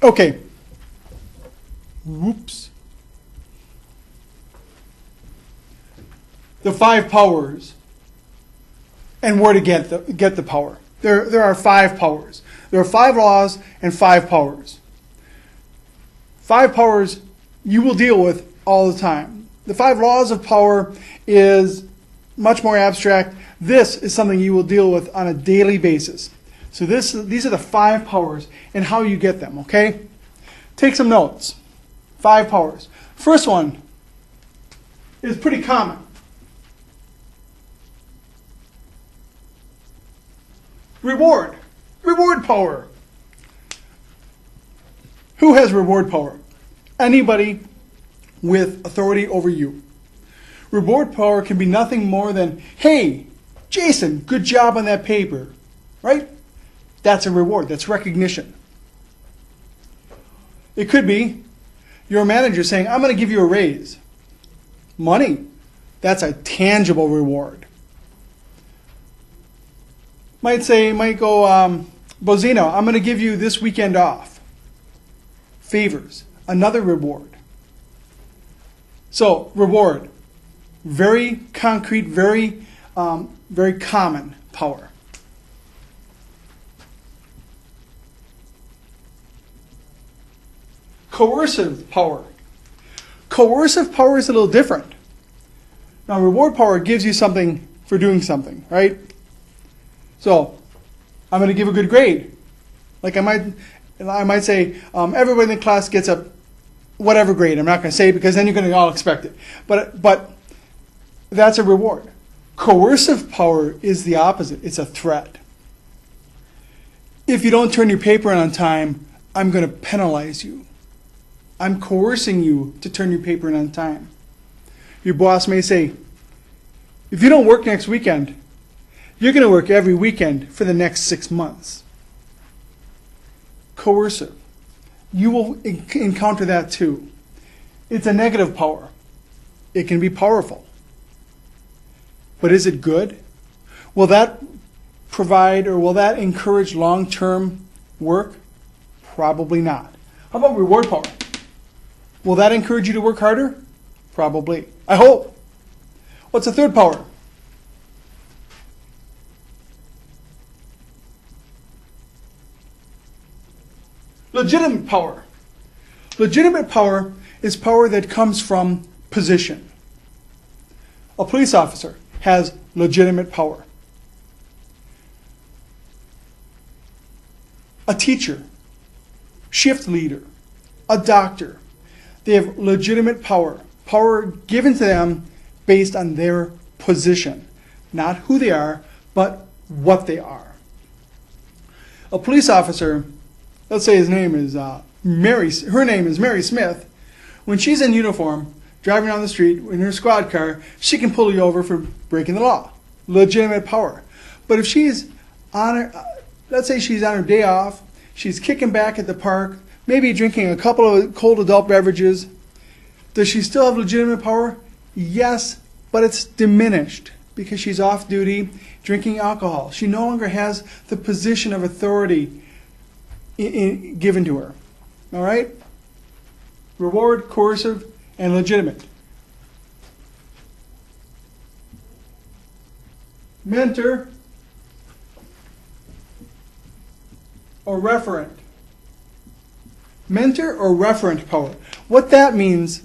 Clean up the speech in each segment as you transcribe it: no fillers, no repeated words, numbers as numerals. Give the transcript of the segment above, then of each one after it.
Okay. Whoops. The 5 powers and where to get the power. There are 5 powers. There are 5 laws and 5 powers. 5 powers you will deal with all the time. The 5 laws of power is much more abstract. This is something you will deal with on a daily basis. So these are the 5 powers and how you get them, okay? Take some notes. 5 powers. First one is pretty common. Reward. Reward power. Who has reward power? Anybody with authority over you. Reward power can be nothing more than, hey, Jason, good job on that paper, right? That's a reward. That's recognition. It could be your manager saying, I'm going to give you a raise. Money. That's a tangible reward. Might go, Bozino, I'm going to give you this weekend off. Favors. Another reward. So, reward. Very concrete, very common power. Coercive power. Coercive power is a little different. Now, reward power gives you something for doing something, right? So, I'm going to give a good grade. Like I might say, everybody in the class gets a whatever grade. I'm not going to say it because then you're going to all expect it. But that's a reward. Coercive power is the opposite. It's a threat. If you don't turn your paper in on time, I'm going to penalize you. I'm coercing you to turn your paper in on time. Your boss may say, if you don't work next weekend, you're going to work every weekend for the next 6 months. Coercive. You will encounter that too. It's a negative power. It can be powerful. But is it good? Will that provide or will that encourage long-term work? Probably not. How about reward power? Will that encourage you to work harder? Probably. I hope. What's the third power? Legitimate power. Legitimate power is power that comes from position. A police officer has legitimate power. A teacher, shift leader, a doctor, they have legitimate power. Power given to them based on their position. Not who they are, but what they are. A police officer, let's say his name is her name is Mary Smith. When she's in uniform, driving down the street in her squad car, she can pull you over for breaking the law. Legitimate power. But if she's on her, let's say she's on her day off, she's kicking back at the park, maybe drinking a couple of cold adult beverages, does she still have legitimate power? Yes, but it's diminished because she's off duty drinking alcohol. She no longer has the position of authority given to her. All right? Reward, coercive, and legitimate. Mentor or referent. Mentor or referent power. What that means,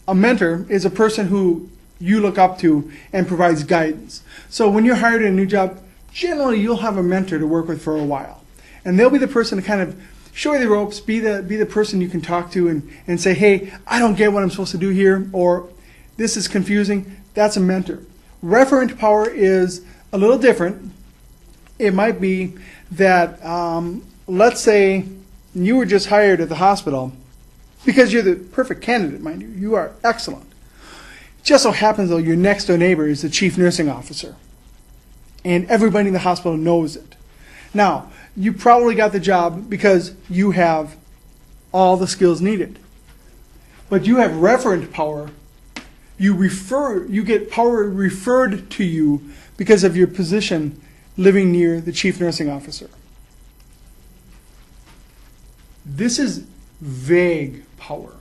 a mentor is a person who you look up to and provides guidance. So when you're hired in a new job, generally you'll have a mentor to work with for a while. And they'll be the person to kind of show you the ropes, be the person you can talk to and say, hey, I don't get what I'm supposed to do here, or this is confusing. That's a mentor. Referent power is a little different. It might be that, let's say you were just hired at the hospital because you're the perfect candidate, mind you. You are excellent. It just so happens, though, your next door neighbor is the chief nursing officer. And everybody in the hospital knows it. Now, you probably got the job because you have all the skills needed. But you have referent power. You get power referred to you because of your position living near the chief nursing officer. This is vague power.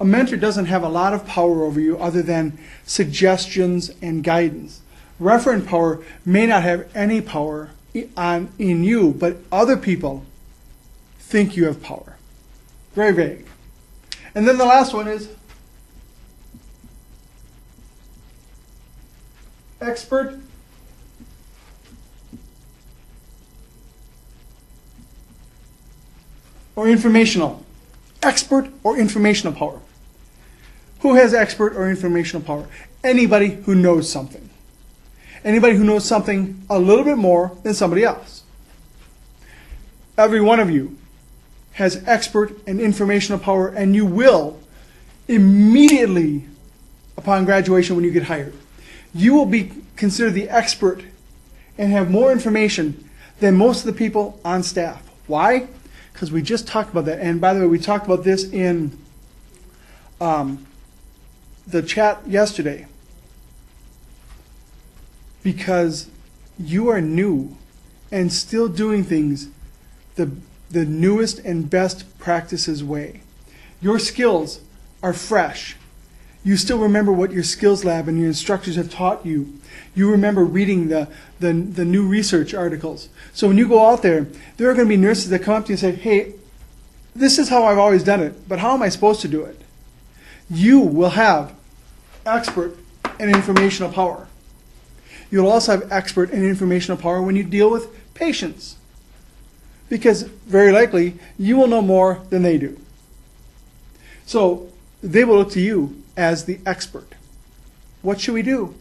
A mentor doesn't have a lot of power over you other than suggestions and guidance. Referent power may not have any power in you, but other people think you have power. Very vague. And then the last one is expert or informational. Expert or informational power. Who has expert or informational power? Anybody who knows something. Anybody who knows something a little bit more than somebody else. Every one of you has expert and informational power, and you will immediately upon graduation when you get hired. You will be considered the expert and have more information than most of the people on staff. Why? Because we just talked about that. And by the way, we talked about this in the chat yesterday. Because you are new and still doing things the newest and best practices way. Your skills are fresh. You still remember what your skills lab and your instructors have taught you. You remember reading the new research articles. So when you go out there are going to be nurses that come up to you and say, hey, this is how I've always done it, but how am I supposed to do it? You will have expert and informational power. You'll also have expert and informational power when you deal with patients. Because very likely, you will know more than they do. So they will look to you as the expert. What should we do?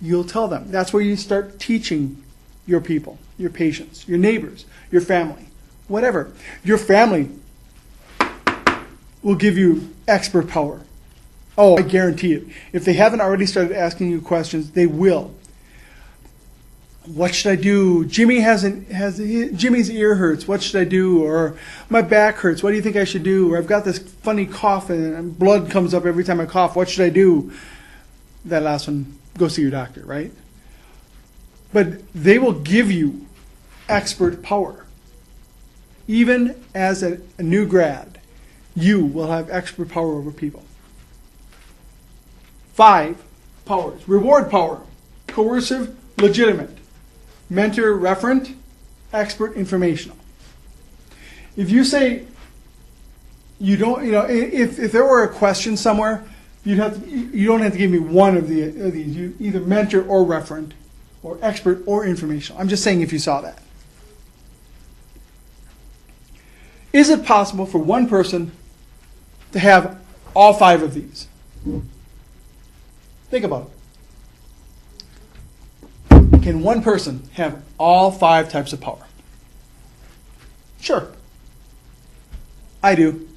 You'll tell them. That's where you start teaching your people, your patients, your neighbors, your family, whatever. Your family will give you expert power. Oh, I guarantee it. If they haven't already started asking you questions, they will. What should I do? Jimmy's ear hurts. What should I do? Or my back hurts. What do you think I should do? Or I've got this funny cough and blood comes up every time I cough. What should I do? That last one, go see your doctor, right? But they will give you expert power. Even as a new grad, you will have expert power over people. 5 powers. Reward power. Coercive, legitimate. Mentor, referent, expert, informational. If you say you don't, if there were a question somewhere, you don't have to give me one of these. You either mentor or referent, or expert or informational. I'm just saying if you saw that. Is it possible for one person to have all 5 of these? Think about it. Can one person have all 5 types of power? Sure. I do.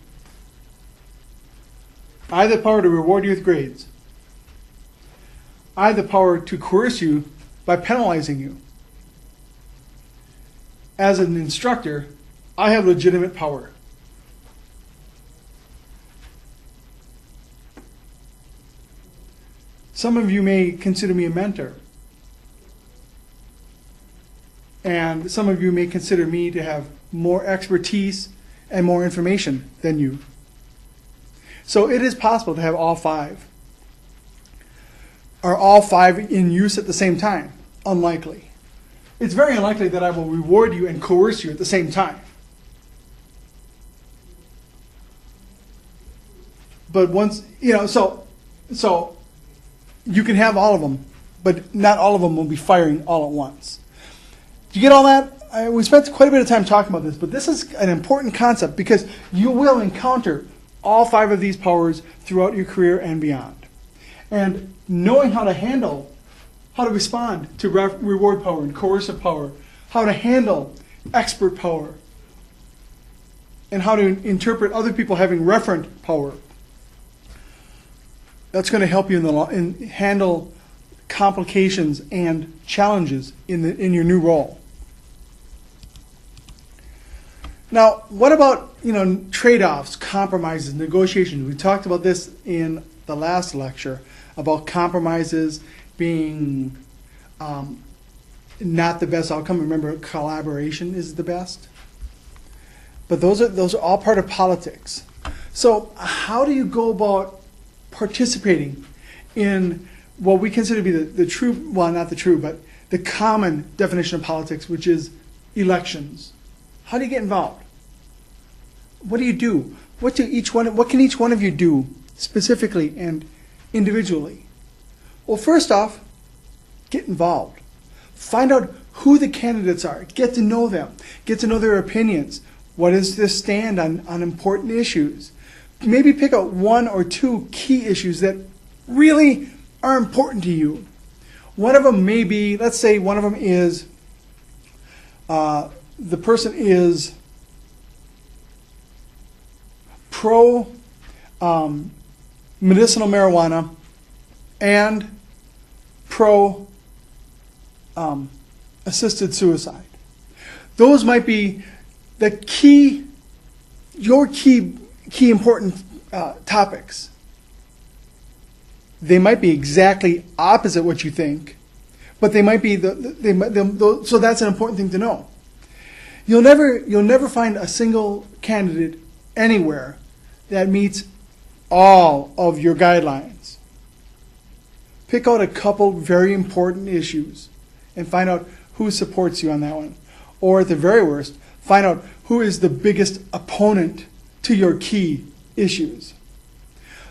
I have the power to reward you with grades. I have the power to coerce you by penalizing you. As an instructor, I have legitimate power. Some of you may consider me a mentor. And some of you may consider me to have more expertise and more information than you. So it is possible to have all 5. Are all 5 in use at the same time? Unlikely. It's very unlikely that I will reward you and coerce you at the same time. But once, so you can have all of them, but not all of them will be firing all at once. Did you get all that? We spent quite a bit of time talking about this, but this is an important concept because you will encounter all 5 of these powers throughout your career and beyond. And knowing how to respond to reward power and coercive power, how to handle expert power, and how to interpret other people having referent power, that's going to help you in handle complications and challenges in your new role. Now, what about trade-offs, compromises, negotiations? We talked about this in the last lecture about compromises being not the best outcome. Remember, collaboration is the best. But those are all part of politics. So how do you go about participating in what we consider to be the true, well, not the true, but the common definition of politics, which is elections? How do you get involved? What do you do? What can each one of you do specifically and individually? Well, first off, get involved. Find out who the candidates are. Get to know them. Get to know their opinions. What is their stand on important issues? Maybe pick out one or two key issues that really are important to you. One of them may be, let's say one of them is, the person is pro medicinal marijuana and pro assisted suicide. Those might be the your key important topics. They might be exactly opposite what you think, but they might be so that's an important thing to know. You'll never find a single candidate anywhere that meets all of your guidelines. Pick out a couple very important issues and find out who supports you on that one. Or at the very worst, find out who is the biggest opponent to your key issues.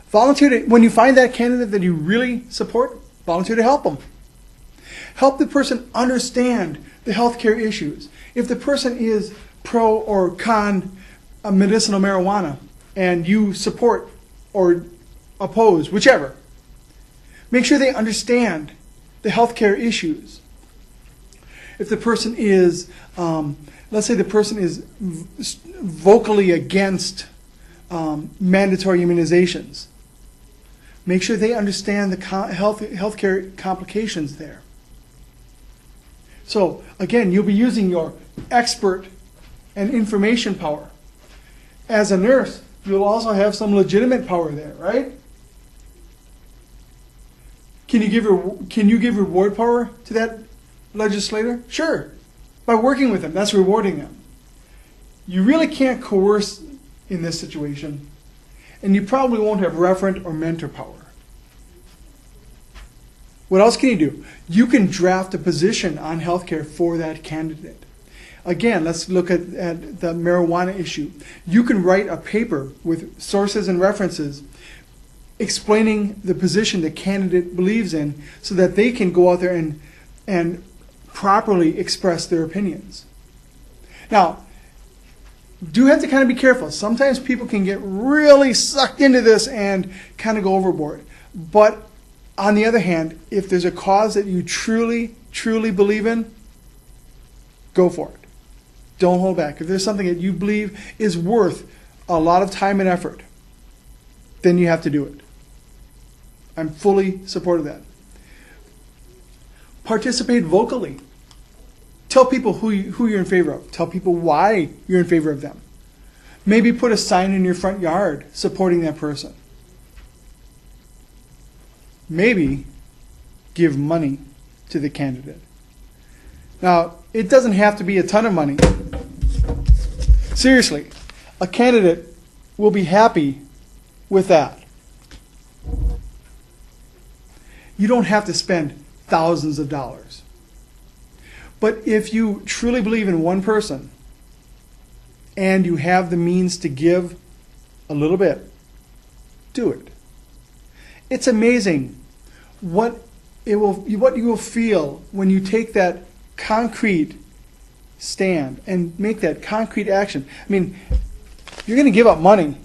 Volunteer when you find that candidate that you really support, volunteer to help them. Help the person understand the healthcare issues. If the person is pro or con medicinal marijuana and you support or oppose, whichever, make sure they understand the healthcare issues. If the person is, let's say the person is vocally against mandatory immunizations, make sure they understand the healthcare complications there. So again, you'll be using your expert and information power. As a nurse, you'll also have some legitimate power there, right? Can you give reward power to that legislator? Sure. By working with them, that's rewarding them. You really can't coerce in this situation, and you probably won't have referent or mentor power. What else can you do? You can draft a position on healthcare for that candidate. Again, let's look at the marijuana issue. You can write a paper with sources and references explaining the position the candidate believes in so that they can go out there and properly express their opinions. Now, do have to kind of be careful. Sometimes people can get really sucked into this and kind of go overboard. But on the other hand, if there's a cause that you truly, truly believe in, go for it. Don't hold back. If there's something that you believe is worth a lot of time and effort, then you have to do it. I'm fully supportive of that. Participate vocally. Tell people who you're in favor of. Tell people why you're in favor of them. Maybe put a sign in your front yard supporting that person. Maybe give money to the candidate. Now, it doesn't have to be a ton of money. Seriously, a candidate will be happy with that. You don't have to spend thousands of dollars. But if you truly believe in one person and you have the means to give a little bit, do it. It's amazing what you will feel when you take that concrete stand and make that concrete action. I mean, you're going to give up money.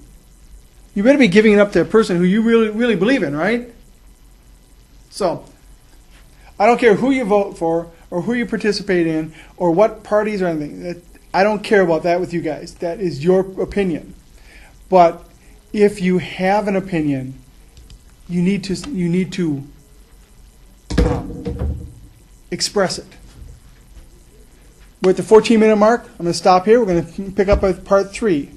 You better be giving it up to a person who you really, really believe in, right? So, I don't care who you vote for or who you participate in or what parties or anything. I don't care about that with you guys. That is your opinion. But if you have an opinion, you need to express it. We're at the 14-minute mark. I'm going to stop here. We're going to pick up with part 3.